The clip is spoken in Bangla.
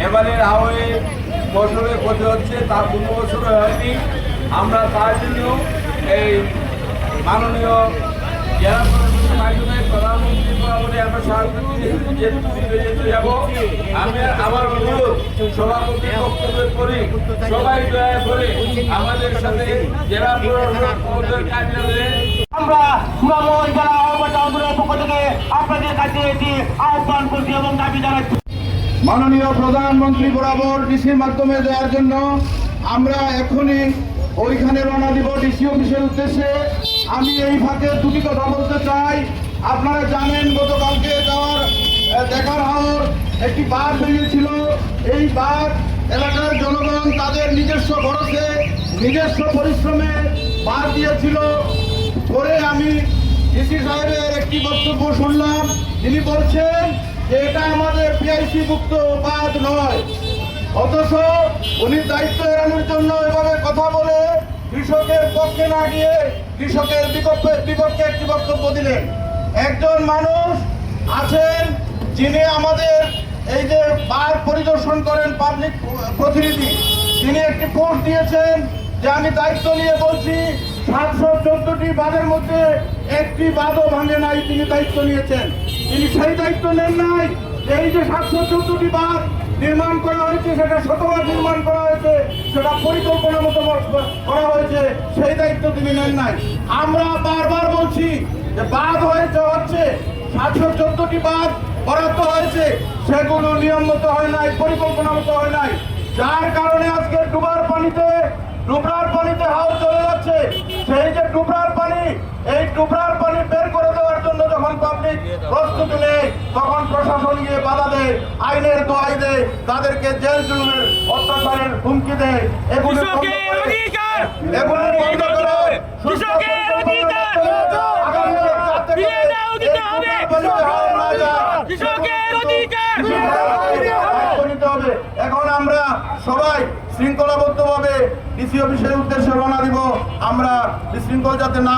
এবারের হাওয়ে ফসলে ক্ষতি হচ্ছে, তা কোনো বছরে হয়নি। আমরা তার জন্য এই মাননীয় জেলা প্রশাসনের মাধ্যমে প্রধানমন্ত্রী বরাবরে আমরা যেতে যাব। আমি আমার অনুরোধ সভাপতি বক্তব্য করি, সবাই দয়া করে আমাদের সাথে জেলা প্রশাসনের কার্যালয়ে আমরা সুনামগঞ্জ জেলা আহ্বায়ক আন্দোলনের পক্ষ থেকে আপনাদের কাছে এটি আহ্বান করছি এবং দাবি জানাচ্ছি। মাননীয় প্রধানমন্ত্রী বরাবর ডিসির মাধ্যমে দেওয়ার জন্য আমরা এখনই ওইখানে রওনা দিব ডিসি অফিসের উদ্দেশ্যে। আমি এই ফাঁকে দুটি কথা বলতে চাই। আপনারা জানেন গতকালকে দেখার হাওর একটি বাঁধ বেরিয়েছিল। এই বাঁধ এলাকার জনগণ তাদের নিজস্ব খরচে নিজস্ব পরিশ্রমে বাঁধ দিয়েছিল। পরে আমি ডিসি সাহেবের একটি বক্তব্য শুনলাম, তিনি বলছেন যে এটা আমাদের পিআইসি মুক্ত বাঁধ নয়। অথচ উনি দায়িত্ব এড়ানোর জন্য এভাবে কথা বলে কৃষকের পক্ষে না গিয়ে কৃষকের বিপক্ষে একটি বক্তব্য দিলেন। একজন মানুষ আছেন যিনি আমাদের এই যে বাঁধ পরিদর্শন করেন, পাবলিক প্রতিনিধি, তিনি একটি পোস্ট দিয়েছেন যে আমি দায়িত্ব নিয়ে বলছি 714টি বাঁধের মধ্যে একটি বাঁধও ভাঙে নাই। তিনি দায়িত্ব নিয়েছেন, তিনি সেই দায়িত্ব নেন নাই। এই যে 714টি বাঁধ নির্মাণ করা হয়েছে, সেটা শতভাগ নির্মাণ করা হয়েছে, সেটা পরিকল্পনা মতো করা হয়েছে, সেই দায়িত্ব তিনি নেন নাই। আমরা বারবার বলছি যে বাঁধ হচ্ছে 714টি বাঁধ বরাদ্দ হয়েছে, সেগুলো নিয়ম মতো হয় নাই, পরিকল্পনা মতো হয় নাই, যার কারণে আজকে ডুবরার পানিতে হাওর চলে যাচ্ছে। সেই যে ডুবরার পানি, এই ডুবরার পানি বের করে দেওয়ার জন্য যখন পাবলিক প্রস্তুতি নেয়, তখন প্রশাসন গিয়ে বাধা দেয়, আইনের দোহাই দেয়, তাদেরকে জেল জুলুমের অত্যাচারের হুমকি দেয়। এগুলো বন্ধ করে এখন আমরা সবাই শৃঙ্খলাবদ্ধভাবে ডিসি অফিসের উদ্দেশ্যে রওনা দিব। আমরা বিশৃঙ্খল যাতে না